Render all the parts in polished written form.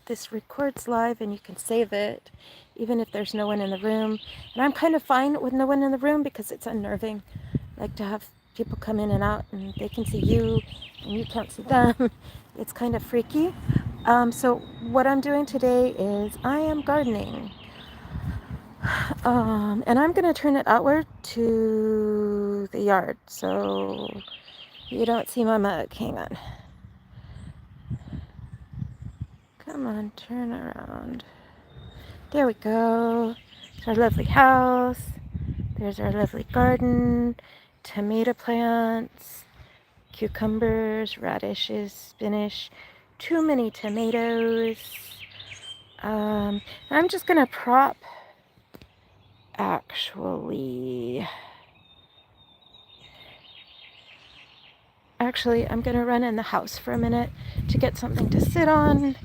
this records live and you can save it even if there's no one in the room. And I'm kind of fine with no one in the room because it's unnerving, like to have people come in and out and they can see you and you can't see them. It's kind of freaky. So what I'm doing today is I am gardening. And I'm going to turn it outward to the yard so you don't see my mug. Hang on. Come on, turn around. There we go. It's our lovely house. There's our lovely garden. Tomato plants, cucumbers, radishes, spinach. Too many tomatoes. I'm just going to prop, Actually, I'm going to run in the house for a minute to get something to sit on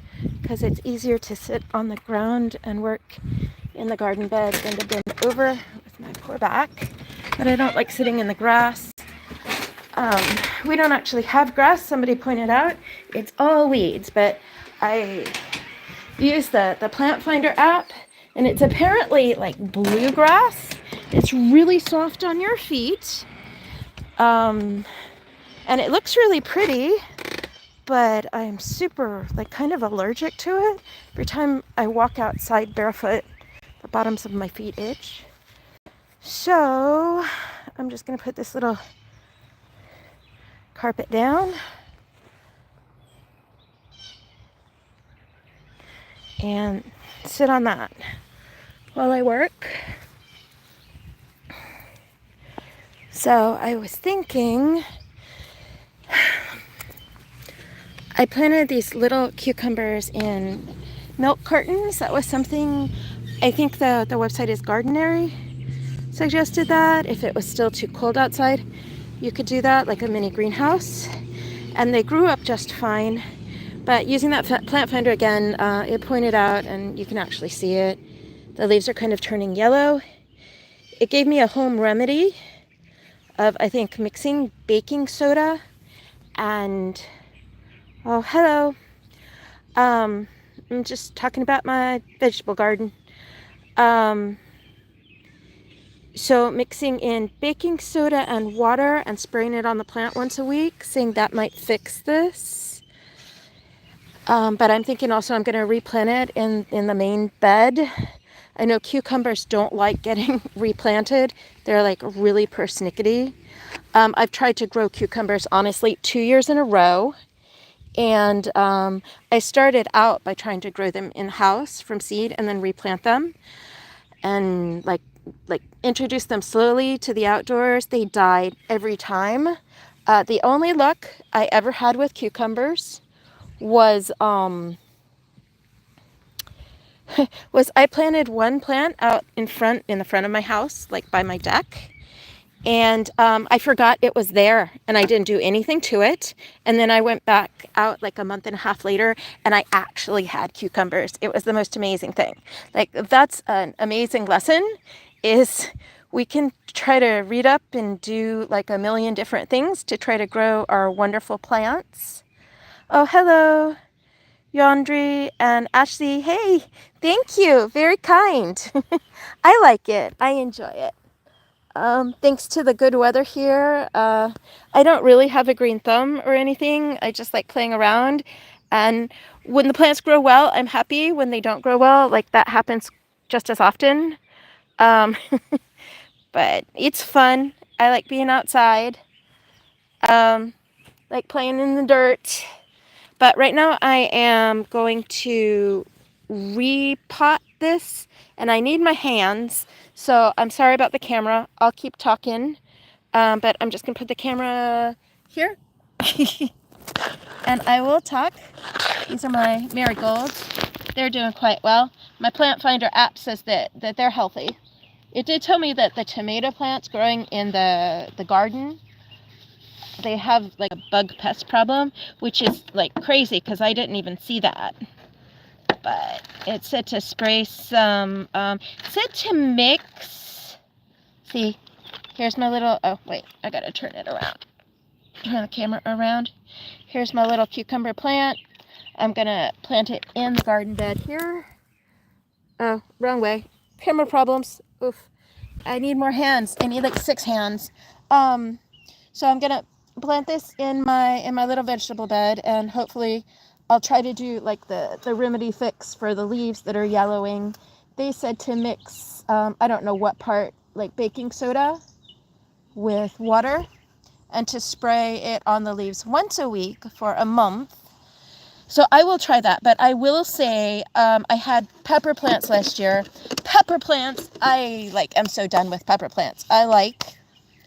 because it's easier to sit on the ground and work in the garden bed than to bend over with my poor back. But I don't like sitting in the grass. We don't actually have grass, somebody pointed out. It's all weeds, but I use the plant finder app and it's apparently like bluegrass. It's really soft on your feet. And it looks really pretty, but I'm super, like, kind of allergic to it. Every time I walk outside barefoot, the bottoms of my feet itch. So I'm just going to put this little carpet down and sit on that while I work. So I was thinking, I planted these little cucumbers in milk cartons. That was something, I think the website is Gardenary suggested that if it was still too cold outside, you could do that, like a mini greenhouse. And they grew up just fine. But using that plant finder again, it pointed out, and you can actually see it, the leaves are kind of turning yellow. It gave me a home remedy of, I think, mixing baking soda and, oh, hello. I'm just talking about my vegetable garden. So mixing in baking soda and water and spraying it on the plant once a week, saying that might fix this. But I'm thinking also I'm going to replant it in the main bed. I know cucumbers don't like getting replanted. They're like really persnickety. I've tried to grow cucumbers, honestly, 2 years in a row. And I started out by trying to grow them in-house from seed and then replant them. And like introduce them slowly to the outdoors. They died every time. The only luck I ever had with cucumbers was I planted one plant out in the front of my house, like by my deck. And I forgot it was there and I didn't do anything to it. And then I went back out like a month and a half later and I actually had cucumbers. It was the most amazing thing. Like, that's an amazing lesson, is we can try to read up and do like a million different things to try to grow our wonderful plants. Oh, hello, Yandri and Ashley. Hey, thank you. Very kind. I like it. I enjoy it. Thanks to the good weather here, I don't really have a green thumb or anything. I just like playing around. And when the plants grow well, I'm happy. When they don't grow well, like, that happens just as often. Um, but it's fun. I like being outside, like playing in the dirt. But right now I am going to repot this and I need my hands. So I'm sorry about the camera. I'll keep talking. But I'm just going to put the camera here. And I will talk. These are my marigolds. They're doing quite well. My plant finder app says that they're healthy. It did tell me that the tomato plants growing in the garden, they have like a bug pest problem, which is like crazy because I didn't even see that. But it said to spray some, said to mix, see, here's my little, oh wait, I gotta turn it around. Turn the camera around. Here's my little cucumber plant. I'm gonna plant it in the garden bed here. Oh, wrong way. Camera problems. Oof. I need more hands. I need like 6 hands. So I'm gonna plant this in my little vegetable bed, and hopefully I'll try to do like the remedy fix for the leaves that are yellowing. They said to mix, I don't know what part, like baking soda with water, and to spray it on the leaves once a week for a month. So I will try that, but I will say I had pepper plants last year. Pepper plants, I'm so done with pepper plants. I like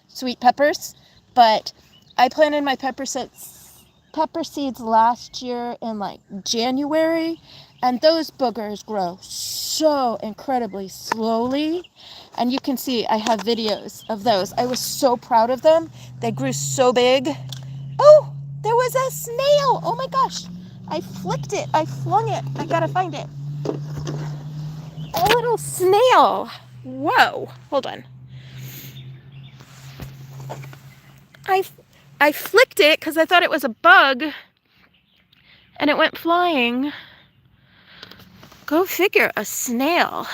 sweet peppers, but I planted my pepper seeds last year in like January, and those boogers grow so incredibly slowly. And you can see I have videos of those. I was so proud of them. They grew so big. Oh, there was a snail. Oh my gosh. I flicked it. I flung it. I gotta find it. A little snail. Whoa. Hold on. I flicked it because I thought it was a bug, and it went flying. Go figure, a snail.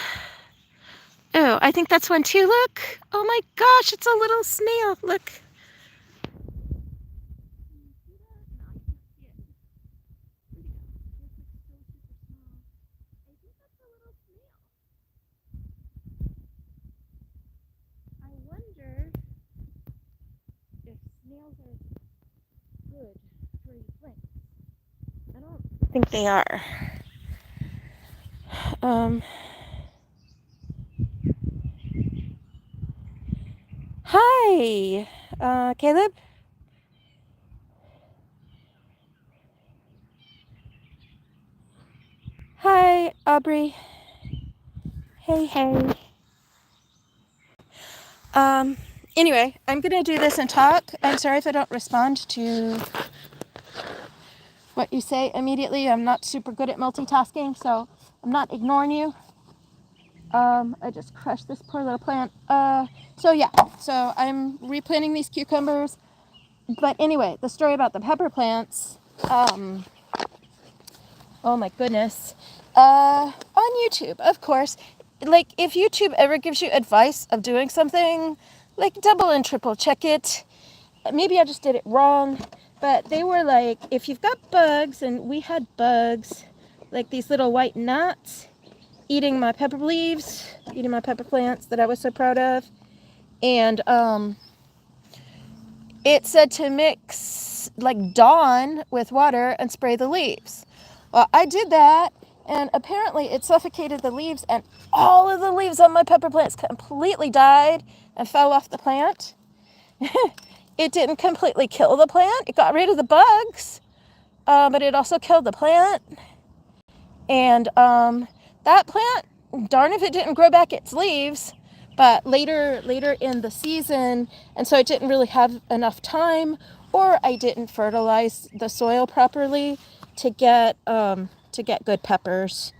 Oh, I think that's one too. Look. Oh my gosh, it's a little snail. Look. I wonder if snails are good for your plants. I don't think they are. Hi, Caleb. Hi, Aubrey. Hey, hey. Anyway, I'm gonna do this and talk. I'm sorry if I don't respond to what you say immediately. I'm not super good at multitasking, so I'm not ignoring you. I just crushed this poor little plant. So I'm replanting these cucumbers. But anyway, the story about the pepper plants, oh my goodness, on YouTube, of course. Like, if YouTube ever gives you advice of doing something, like, double and triple check it. Maybe I just did it wrong, but they were like, if you've got bugs, and we had bugs, like these little white gnats, eating my pepper leaves, eating my pepper plants that I was so proud of. And it said to mix like Dawn with water and spray the leaves. Well, I did that, and apparently it suffocated the leaves, and all of the leaves on my pepper plants completely died and fell off the plant. It didn't completely kill the plant. It got rid of the bugs, but it also killed the plant. And that plant, darn if it didn't grow back its leaves. But later in the season, and so I didn't really have enough time, or I didn't fertilize the soil properly to get good peppers.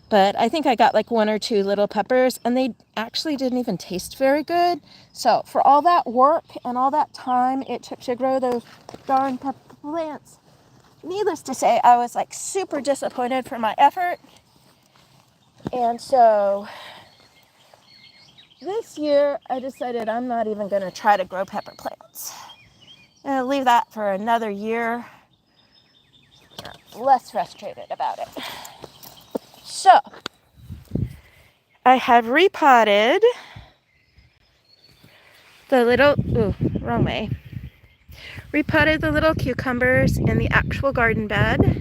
But I think I got like 1 or 2 little peppers, and they actually didn't even taste very good. So for all that work and all that time it took to grow those darn pepper plants, needless to say, I was like super disappointed for my effort. And so this year I decided I'm not even going to try to grow pepper plants. I'm going to leave that for another year. I'm less frustrated about it. So I have repotted the little, wrong way. Repotted the little cucumbers in the actual garden bed.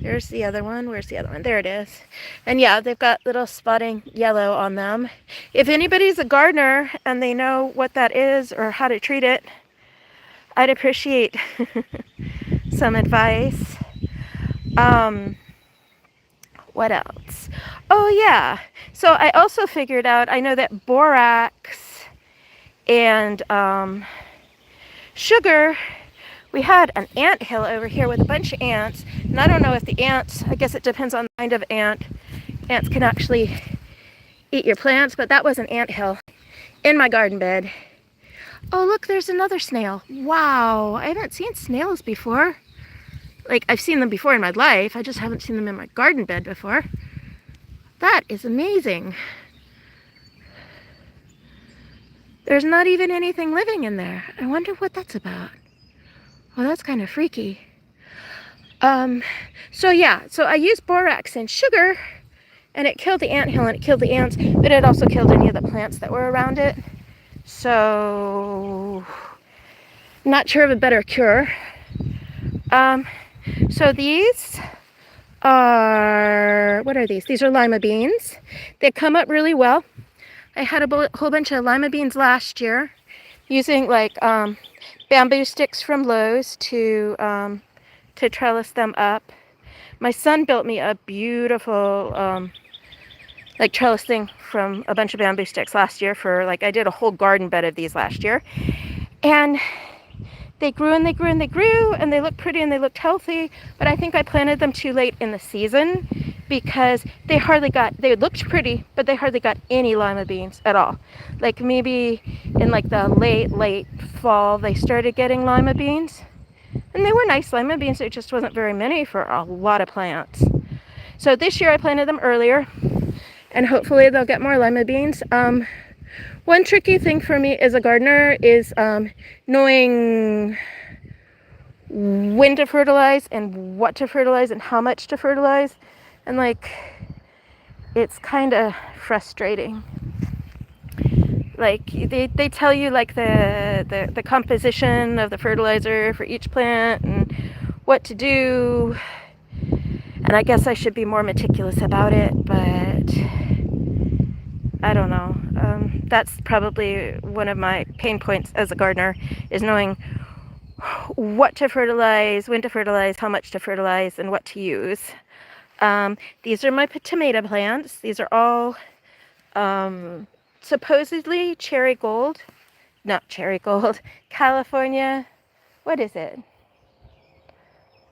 There's the other one. Where's the other one? There it is. And yeah, they've got little spotting yellow on them. If anybody's a gardener and they know what that is or how to treat it, I'd appreciate some advice. What else? Oh yeah. So I also figured out, I know that borax and sugar, we had an ant hill over here with a bunch of ants, and I don't know if the ants, I guess it depends on the kind of ant. Ants can actually eat your plants, but that was an ant hill in my garden bed. Oh look, there's another snail. Wow, I haven't seen snails before. Like, I've seen them before in my life. I just haven't seen them in my garden bed before. That is amazing. There's not even anything living in there. I wonder what that's about. Well, that's kind of freaky. So yeah, so I used borax and sugar, and it killed the anthill and it killed the ants, but it also killed any of the plants that were around it. So, not sure of a better cure. So these are, what are these? These are lima beans. They come up really well. I had a whole bunch of lima beans last year using like bamboo sticks from Lowe's to trellis them up. My son built me a beautiful like trellis thing from a bunch of bamboo sticks last year for like, I did a whole garden bed of these last year. And they grew and they grew and they grew and they looked pretty and they looked healthy, but I think I planted them too late in the season because they looked pretty, but they hardly got any lima beans at all. Like maybe in like the late fall, they started getting lima beans. And they were nice lima beans, it just wasn't very many for a lot of plants. So this year I planted them earlier, and hopefully they'll get more lima beans. One tricky thing for me as a gardener is knowing when to fertilize and what to fertilize and how much to fertilize. And like, it's kind of frustrating. Like they tell you like the composition of the fertilizer for each plant and what to do. And I guess I should be more meticulous about it, but I don't know. That's probably one of my pain points as a gardener, is knowing what to fertilize, when to fertilize, how much to fertilize, and what to use. These are my tomato plants. These are all supposedly cherry gold. Not cherry gold. California. What is it?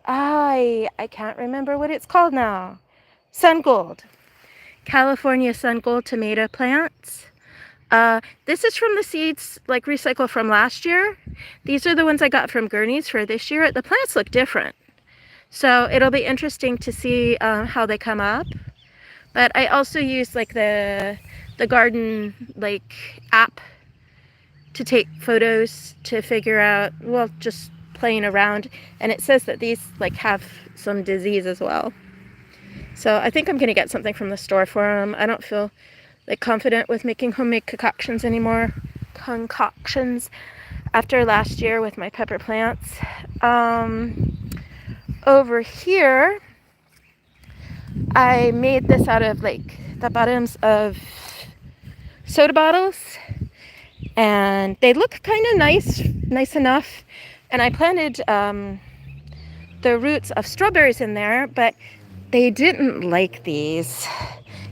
I can't remember what it's called now. Sun gold. California sun gold tomato plants. This is from the seeds, like recycled from last year. These are the ones I got from Gurney's for this year. The plants look different, so it'll be interesting to see how they come up. But I also use like the garden like app to take photos to figure out, well, just playing around, and it says that these like have some disease as well. So I think I'm gonna get something from the store for them. I don't feel like confident with making homemade concoctions anymore. Concoctions after last year with my pepper plants. Over here, I made this out of like the bottoms of soda bottles, and they look kind of nice enough. And I planted the roots of strawberries in there, but they didn't like these.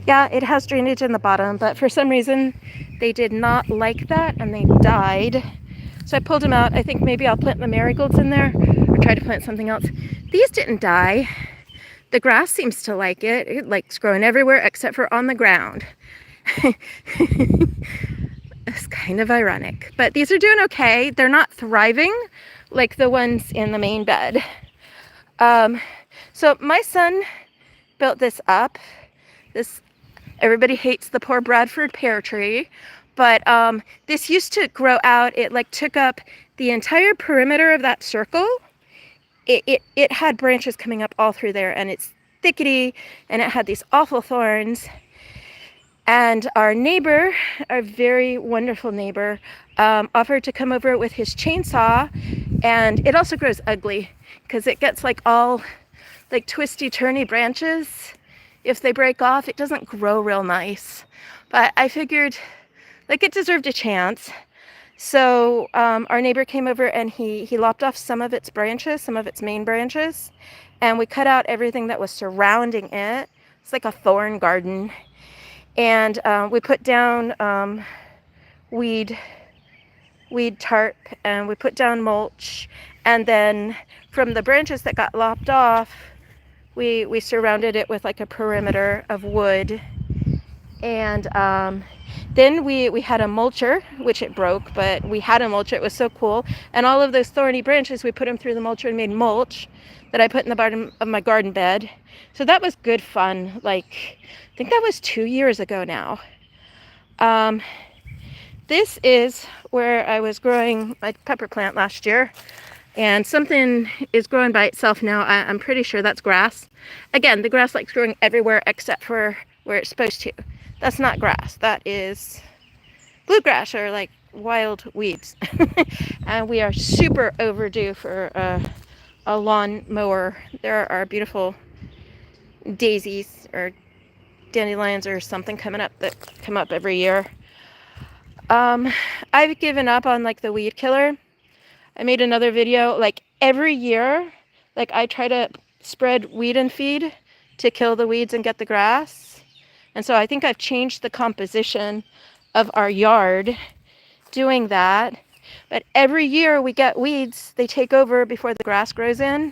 Yeah, it has drainage in the bottom, but for some reason they did not like that and they died. So I pulled them out. I think maybe I'll plant the marigolds in there or try to plant something else. These didn't die. The grass seems to like it. It likes growing everywhere except for on the ground. It's kind of ironic, but these are doing okay. They're not thriving like the ones in the main bed. So my son built this up. Everybody hates the poor Bradford pear tree, but this used to grow out. It like took up the entire perimeter of that circle. It had branches coming up all through there, and it's thickety, and it had these awful thorns. And our neighbor, our very wonderful neighbor, offered to come over with his chainsaw, and it also grows ugly because it gets like all like twisty turny branches. If they break off, it doesn't grow real nice. But I figured like it deserved a chance. So our neighbor came over and he lopped off some of its branches, some of its main branches, and we cut out everything that was surrounding it. It's like a thorn garden. And we put down weed tarp, and we put down mulch, and then from the branches that got lopped off, we surrounded it with like a perimeter of wood. And then we had a mulcher, which it broke, but we had a mulcher. It was so cool. And all of those thorny branches, we put them through the mulcher and made mulch. that I put in the bottom of my garden bed. So that was good fun. Like, I think that was 2 years ago now. This is where I was growing my pepper plant last year. And something is growing by itself now. I'm pretty sure that's grass. Again, the grass likes growing everywhere except for where it's supposed to. That's not grass. That is bluegrass, or like wild weeds. And we are super overdue for a lawn mower. There are beautiful daisies or dandelions or something coming up that come up every year. I've given up on like the weed killer. I made another video, like every year, like I try to spread weed and feed to kill the weeds and get the grass. And so I think I've changed the composition of our yard doing that. But every year we get weeds, they take over before the grass grows in.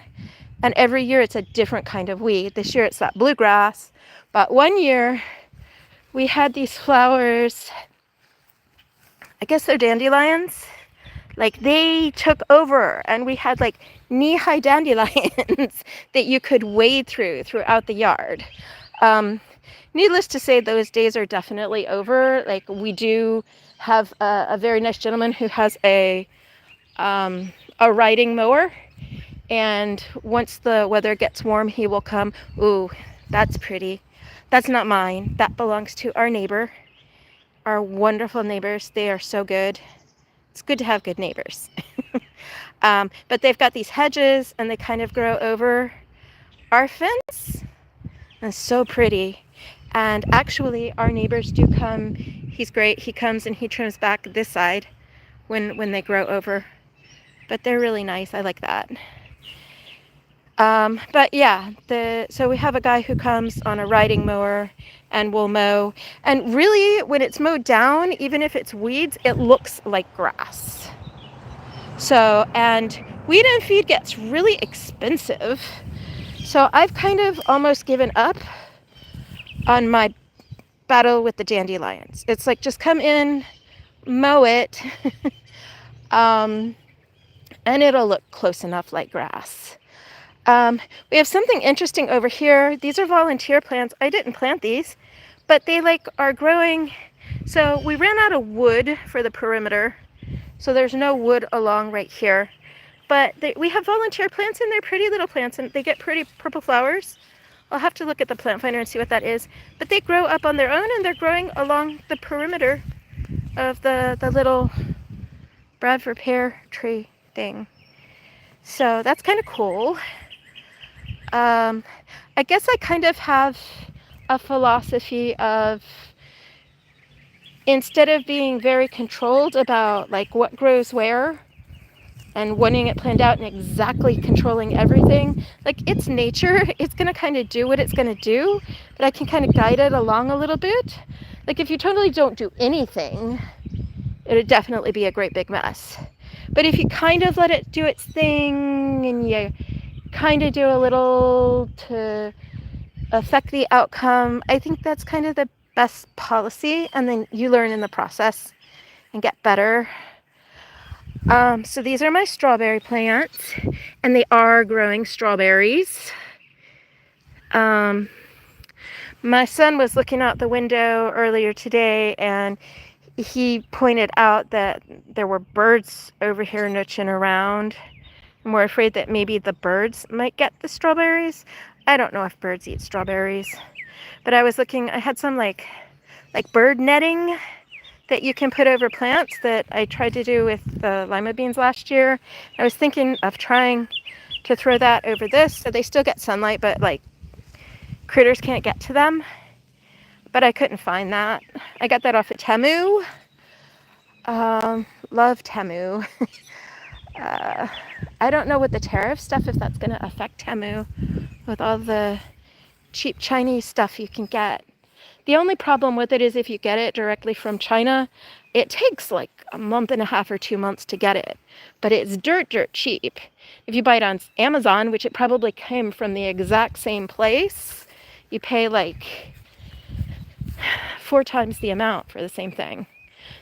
And every year it's a different kind of weed. This year it's that bluegrass. But one year we had these flowers, I guess they're dandelions. Like they took over, and we had like knee-high dandelions that you could wade throughout the yard. Needless to say, those days are definitely over. Like we do have a very nice gentleman who has a riding mower, and once the weather gets warm, he will come. Ooh, that's pretty. That's not mine. That belongs to our neighbor, our wonderful neighbors. They are so good. It's good to have good neighbors. But they've got these hedges, and they kind of grow over our fence. And it's so pretty. And actually, our neighbors do come. He's great. He comes and he trims back this side when they grow over. But they're really nice. I like that. But yeah, so we have a guy who comes on a riding mower and will mow. And really, when it's mowed down, even if it's weeds, it looks like grass. So, and weed and feed gets really expensive. So I've kind of almost given up on my battle with the dandelions. It's like, just come in, mow it, and it'll look close enough like grass. We have something interesting over here. These are volunteer plants. I didn't plant these, but they like are growing. So we ran out of wood for the perimeter. So there's no wood along right here. But we have volunteer plants, and they're pretty little plants, and they get pretty purple flowers. I'll have to look at the plant finder and see what that is. But they grow up on their own, and they're growing along the perimeter of the little Bradford pear tree thing. So that's kind of cool. I guess I kind of have a philosophy of, instead of being very controlled about like what grows where and wanting it planned out and exactly controlling everything, like it's nature, it's going to kind of do what it's going to do, but I can kind of guide it along a little bit. Like if you totally don't do anything, it would definitely be a great big mess. But if you kind of let it do its thing and you kind of do a little to affect the outcome, I think that's kind of the best policy, and then you learn in the process and get better. So these are my strawberry plants, and they are growing strawberries. My son was looking out the window earlier today, and he pointed out that there were birds over here nooching around. And we're afraid that maybe the birds might get the strawberries. I don't know if birds eat strawberries, but I was looking, I had some like bird netting that you can put over plants that I tried to do with the lima beans last year. I was thinking of trying to throw that over this so they still get sunlight, but like critters can't get to them. But I couldn't find that. I got that off of Temu. Love Temu. I don't know with the tariff stuff if that's going to affect Temu with all the cheap Chinese stuff you can get. The only problem with it is if you get it directly from China, it takes like a month and a half or 2 months to get it. But it's dirt cheap. If you buy it on Amazon, which it probably came from the exact same place, you pay like 4 times the amount for the same thing.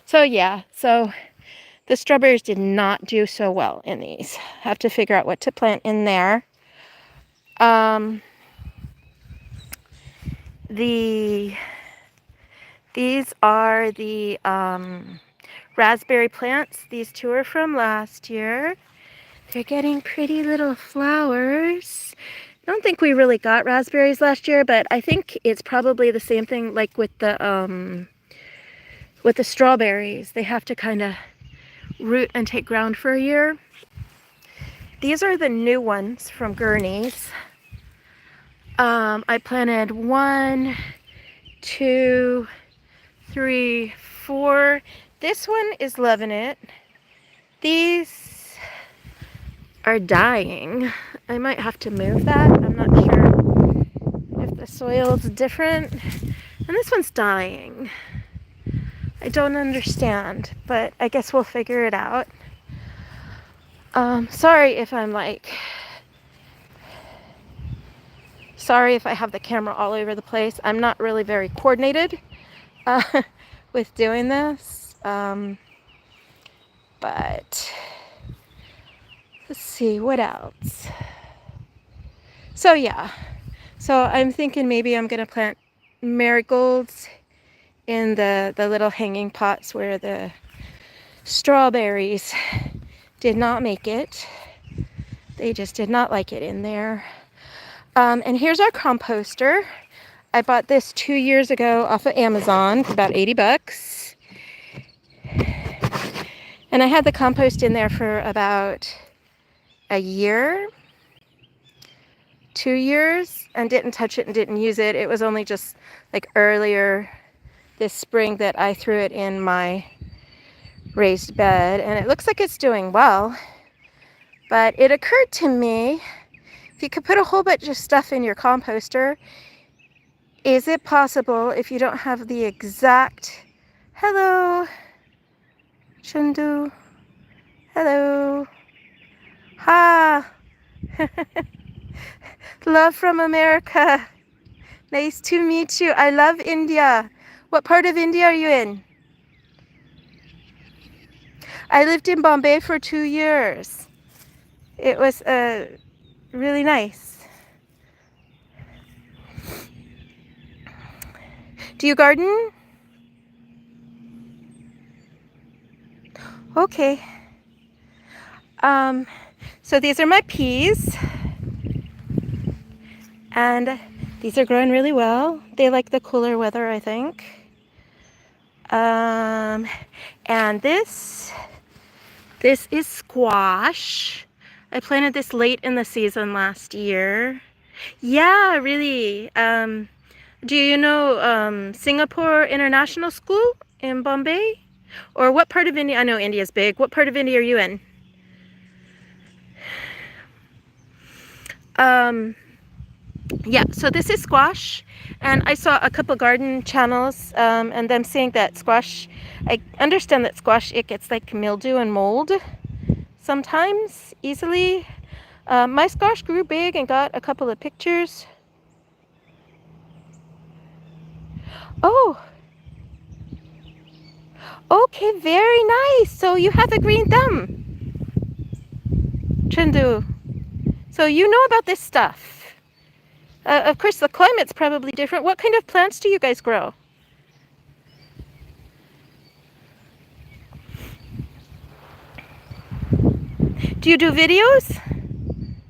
So yeah, so the strawberries did not do so well in these. Have to figure out what to plant in there. Um, these are the raspberry plants. These two are from last year. They're getting pretty little flowers. I don't think we really got raspberries last year, but I think it's probably the same thing like with the strawberries. They have to kind of root and take ground for a year. These are the new ones from Gurney's. I planted 1, 2, 3, 4. This one is loving it. These are dying. I might have to move that. I'm not sure if the soil's different. And this one's dying. I don't understand, but I guess we'll figure it out. Sorry if I'm sorry if I have the camera all over the place. I'm not really very coordinated with doing this. But let's see, what else? So yeah, so I'm thinking maybe I'm gonna plant marigolds in the little hanging pots where the strawberries did not make it. They just did not like it in there. And here's our composter. I bought this 2 years ago off of Amazon for about 80 bucks. And I had the compost in there for about a year, 2 years, and didn't touch it and didn't use it. It was only just like earlier this spring that I threw it in my raised bed, and it looks like it's doing well. But it occurred to me, if you could put a whole bunch of stuff in your composter, is it possible, if you don't have the exact, hello, Chndu, hello, ha, love from America, nice to meet you, I love India. What part of India are you in? I lived in Bombay for 2 years. It was really nice. Do you garden? Okay. So these are my peas. And these are growing really well. They like the cooler weather, I think. And this is squash. I planted this late in the season last year. Yeah, really. Do you know Singapore International School in Bombay? Or what part of India? I know India's big. What part of India are you in? Yeah, so this is squash. And I saw a couple garden channels and them saying that squash, I understand that squash, it gets like mildew and mold sometimes easily. My squash grew big and got a couple of pictures. Oh, okay, very nice. So you have a green thumb, Chndu. So you know about this stuff. Of course, the climate's probably different. What kind of plants do you guys grow? Do you do videos?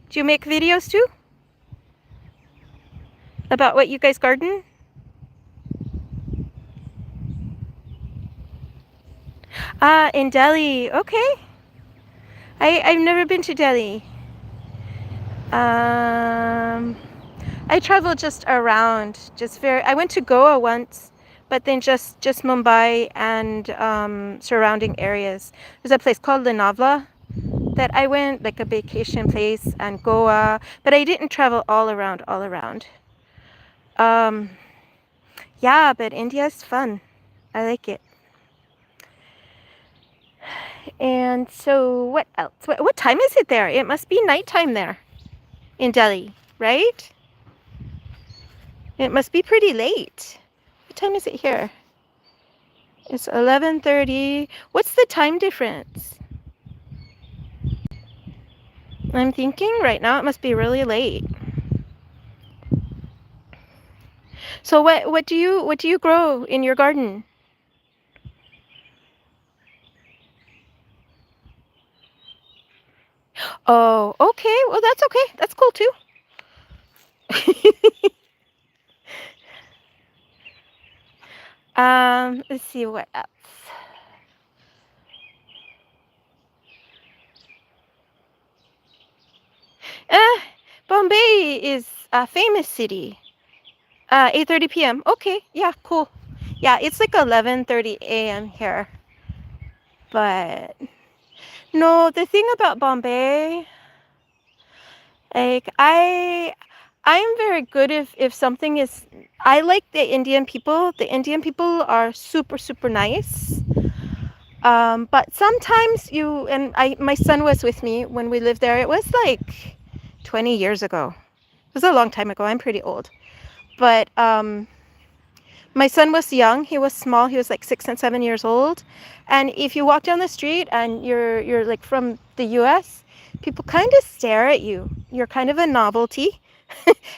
Do you make videos too? About what you guys garden? In Delhi. Okay. I've never been to Delhi. I travel just around, I went to Goa once, but then just Mumbai and surrounding areas. There's a place called Lonavala that I went, like a vacation place, and Goa, but I didn't travel all around. Yeah, but India's fun. I like it. And so what else? What time is it there? It must be nighttime there in Delhi, right? It must be pretty late. What time is it here? It's 11:30. What's the time difference? I'm thinking right now it must be really late. So what do you grow in your garden? Oh, okay. Well, that's okay. That's cool too. Let's see what else. Uh, Bombay is a famous city. 8:30 p.m. Okay, yeah, cool. Yeah, it's like 11:30 a.m. here. But no, the thing about Bombay, like I'm very good if something is. I like the Indian people. The Indian people are super super nice. But sometimes you and my son was with me when we lived there. It was like 20 years ago. It was a long time ago. I'm pretty old. But my son was young. He was small. He was like 6 and 7 years old. And if you walk down the street and you're like from the US, people kind of stare at you. You're kind of a novelty.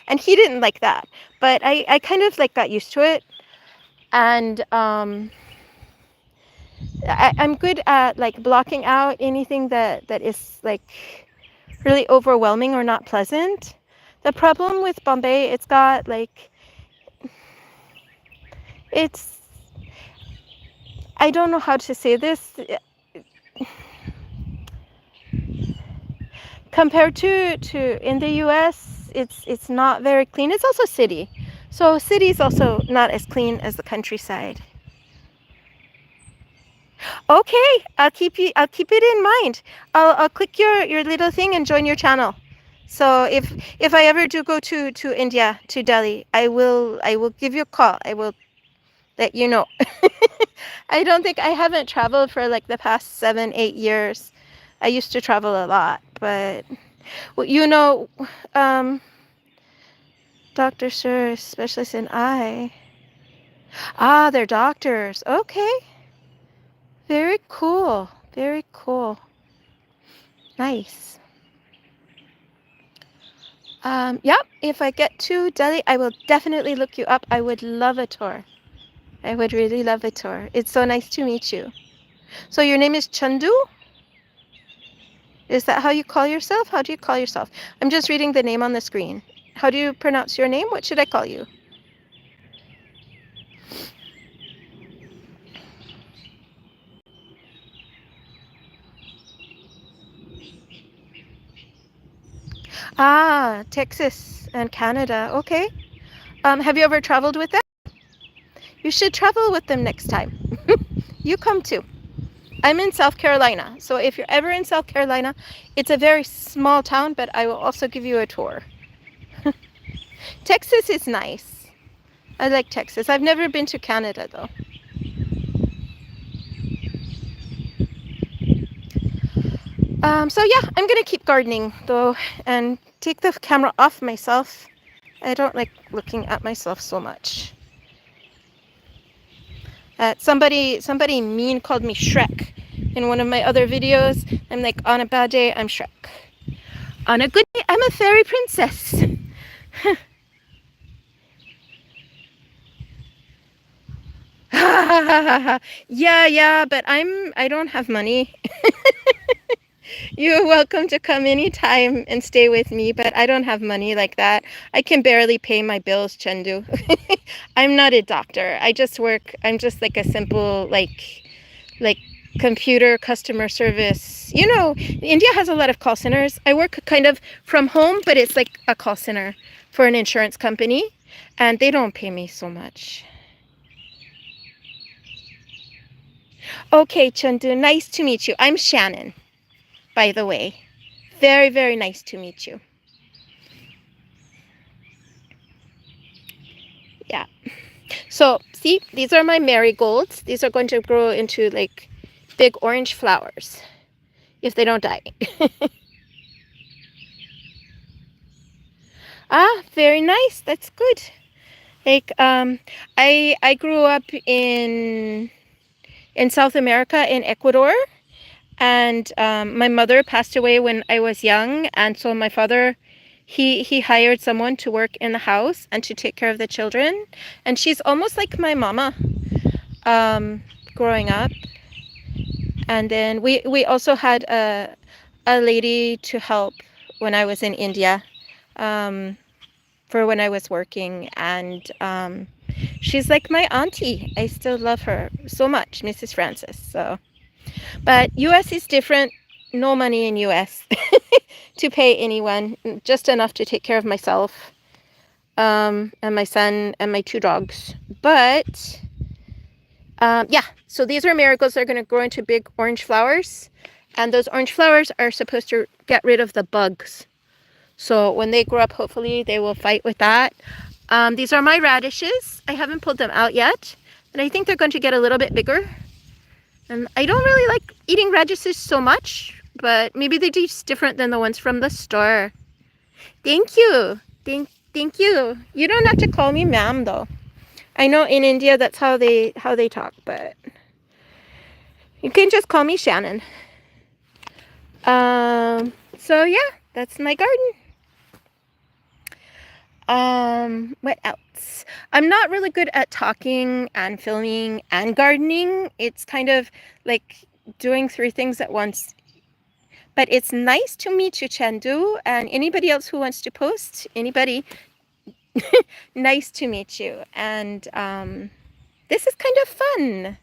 And he didn't like that. But I kind of like got used to it. And I'm good at like blocking out anything that is like really overwhelming or not pleasant. The problem with Bombay, it's got like it's I don't know how to say this. Compared to in the US, it's not very clean. It's also a city. So city is also not as clean as the countryside. Okay, I'll keep it in mind. I'll click your little thing and join your channel. So if I ever do go to India, to Delhi, I will give you a call. I will let you know. I haven't traveled for like the past 7, 8 years. I used to travel a lot, but well, um, Dr. Sir, specialist in eye. Ah, they're doctors. Okay, very cool. Very cool. Nice. Yep. If I get to Delhi, I will definitely look you up. I would love a tour. I would really love a tour. It's so nice to meet you. So your name is Chndu? Is that how you call yourself? How do you call yourself? I'm just reading the name on the screen. How do you pronounce your name? What should I call you? Ah, Texas and Canada. Okay. Have you ever traveled with them? You should travel with them next time. You come too. I'm in South Carolina. So if you're ever in South Carolina, it's a very small town, but I will also give you a tour. Texas is nice. I like Texas. I've never been to Canada though. So yeah, I'm gonna keep gardening though and take the camera off myself. I don't like looking at myself so much. Somebody mean called me Shrek in one of my other videos. I'm like, on a bad day, I'm Shrek. On a good day, I'm a fairy princess. Yeah, but I don't have money. You're welcome to come anytime and stay with me, but I don't have money like that. I can barely pay my bills, Chendu. I'm not a doctor. I'm just like a simple like computer customer service. India has a lot of call centers. I work kind of from home, but it's like a call center for an insurance company, and they don't pay me so much. Okay, Chendu, nice to meet you. I'm Shannon, by the way. Very, very nice to meet you. Yeah. So, see, these are my marigolds. These are going to grow into like big orange flowers if they don't die. Ah, very nice. That's good. Like, I grew up in South America, in Ecuador, and my mother passed away when I was young, and so my father, he hired someone to work in the house and to take care of the children. And she's almost like my mama, growing up. And then we also had a lady to help when I was in India, um, for when I was working. And she's like my auntie. I still love her so much, Mrs. Francis. So, but US is different. No money in US to pay anyone, just enough to take care of myself, and my son and my two dogs. But yeah, so these are marigolds. They're going to grow into big orange flowers. And those orange flowers are supposed to get rid of the bugs. So when they grow up, hopefully they will fight with that. These are my radishes. I haven't pulled them out yet, but I think they're going to get a little bit bigger. And I don't really like eating radishes so much, but maybe they taste different than the ones from the store. Thank you. Thank you. You don't have to call me ma'am though. I know in India that's how they talk, but you can just call me Shannon. So yeah, that's my garden. What else? I'm not really good at talking and filming and gardening. It's kind of like doing three things at once. But it's nice to meet you, Chndu, and anybody else who wants to post, anybody, nice to meet you. And this is kind of fun.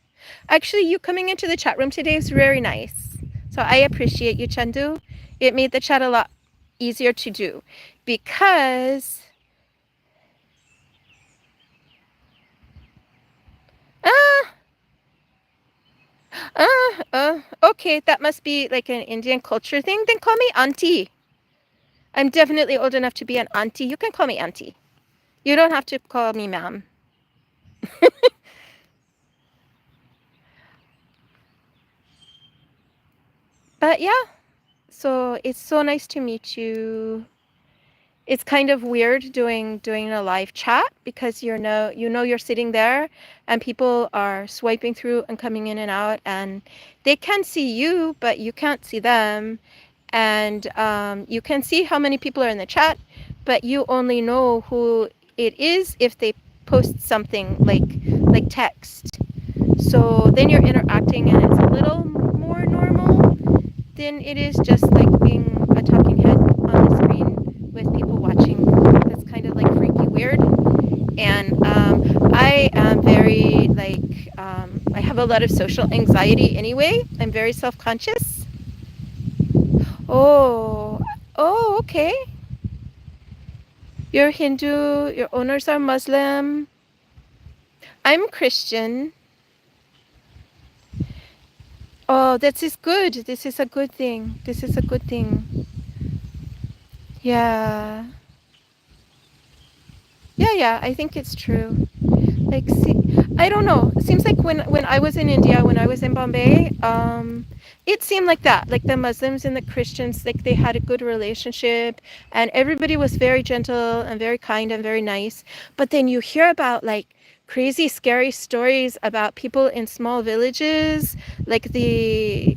Actually, you coming into the chat room today is very nice. So I appreciate you, Chndu. It made the chat a lot easier to do because okay, that must be like an Indian culture thing. Then call me auntie. I'm definitely old enough to be an auntie. You can call me auntie. You don't have to call me ma'am. But yeah, so it's so nice to meet you. It's kind of weird doing a live chat because you know you're sitting there and people are swiping through and coming in and out, and they can see you, but you can't see them. And you can see how many people are in the chat, but you only know who it is if they post something like text. So then you're interacting and it's a little more normal than it is just like being a talking head on the screen with people watching. That's kind of like freaky weird. And I am very like, I have a lot of social anxiety anyway. I'm very self-conscious. Oh, oh, okay. You're Hindu, your owners are Muslim. I'm Christian. Oh, this is good. This is a good thing. This is a good thing. Yeah. Yeah, I think it's true. Like, see, I don't know. It seems like when I was in India, when I was in Bombay, it seemed like that. Like the Muslims and the Christians, like they had a good relationship, and everybody was very gentle and very kind and very nice. But then you hear about like crazy, scary stories about people in small villages, like the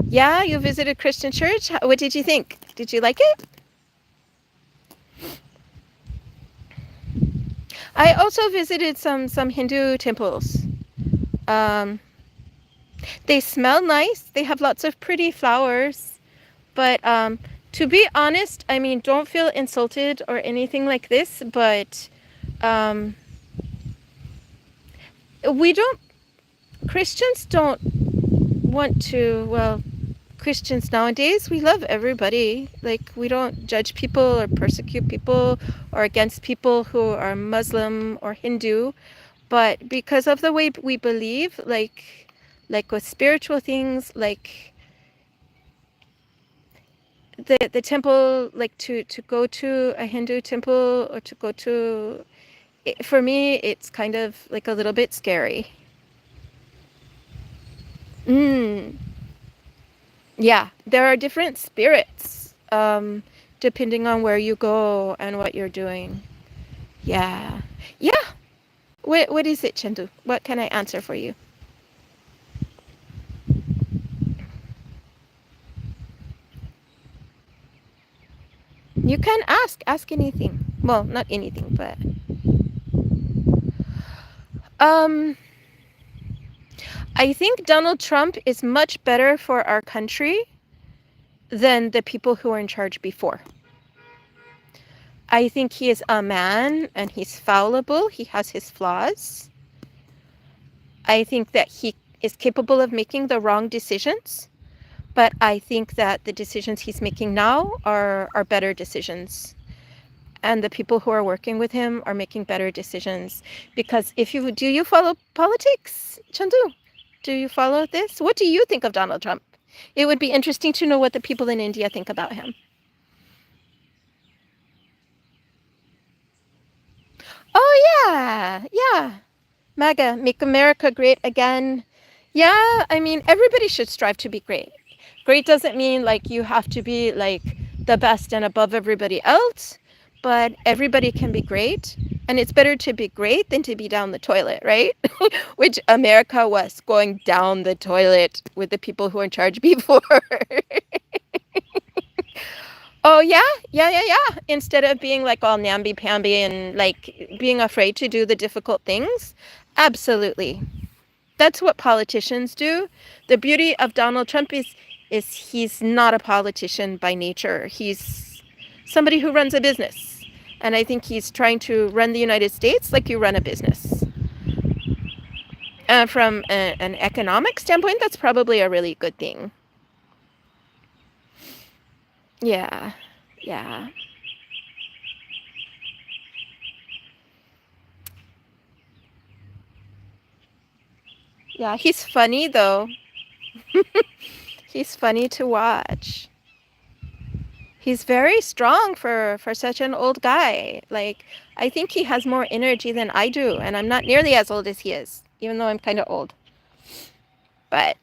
yeah, you visited Christian church. What did you think? Did you like it? I also visited some Hindu temples. Um, they smell nice. They have lots of pretty flowers. But to be honest, I mean, don't feel insulted or anything like this. But um, we don't, Christians don't want to, well, Christians nowadays, we love everybody. Like, we don't judge people or persecute people or against people who are Muslim or Hindu. But because of the way we believe, like with spiritual things, like the temple, like to go to a Hindu temple or to go to, for me, it's kind of like a little bit scary. Mm, yeah, there are different spirits, depending on where you go and what you're doing. Yeah. Yeah. What is it, Chendu? What can I answer for you? You can ask anything. Well, not anything, but um, I think Donald Trump is much better for our country than the people who were in charge before. I think he is a man and he's fallible. He has his flaws. I think that he is capable of making the wrong decisions, but I think that the decisions he's making now are better decisions. And the people who are working with him are making better decisions. Because do you follow politics, Chndu? Do you follow this? What do you think of Donald Trump? It would be interesting to know what the people in India think about him. Oh, yeah. MAGA, make America great again. Yeah, I mean, everybody should strive to be great. Great doesn't mean like you have to be like the best and above everybody else, but everybody can be great. And it's better to be great than to be down the toilet, right? Which America was going down the toilet with the people who were in charge before. Oh, yeah. Instead of being like all namby-pamby and like being afraid to do the difficult things. Absolutely. That's what politicians do. The beauty of Donald Trump is he's not a politician by nature. He's somebody who runs a business. And I think he's trying to run the United States like you run a business. From an economic standpoint, that's probably a really good thing. Yeah. Yeah. Yeah, he's funny though. He's funny to watch. He's very strong for such an old guy. Like, I think he has more energy than I do, and I'm not nearly as old as he is, even though I'm kind of old. But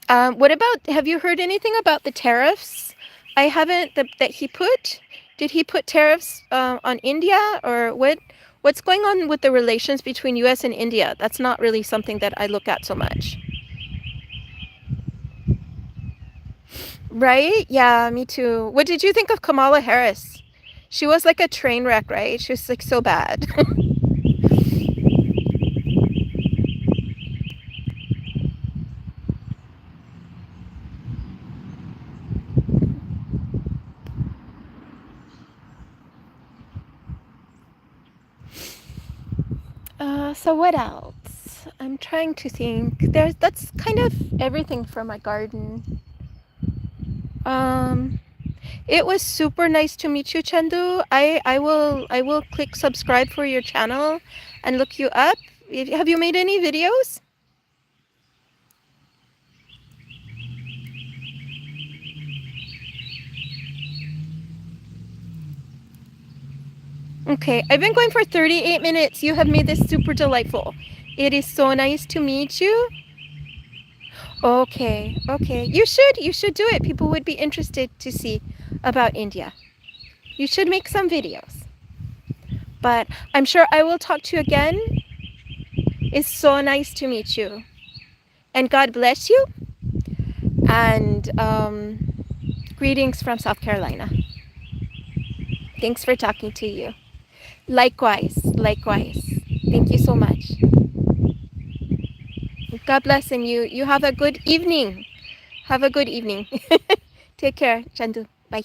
what about, have you heard anything about the tariffs? I haven't, that he put. Did he put tariffs on India, or what's going on with the relations between US and India? That's not really something that I look at so much. Right? Yeah, me too. What did you think of Kamala Harris? She was like a train wreck, right? She was like so bad. So what else? I'm trying to think. That's kind of everything for my garden. Um, it was super nice to meet you, Chndu. I will click subscribe for your channel and look you up. Have you made any videos? Okay, I've been going for 38 minutes. You have made this super delightful. It is so nice to meet you. Okay. You should do it. People would be interested to see about India. You should make some videos. But I'm sure I will talk to you again. It's so nice to meet you. And God bless you. And greetings from South Carolina. Thanks for talking to you. Likewise. Thank you so much. God bless, and you have a good evening. Have a good evening. Take care, Chndu. Bye.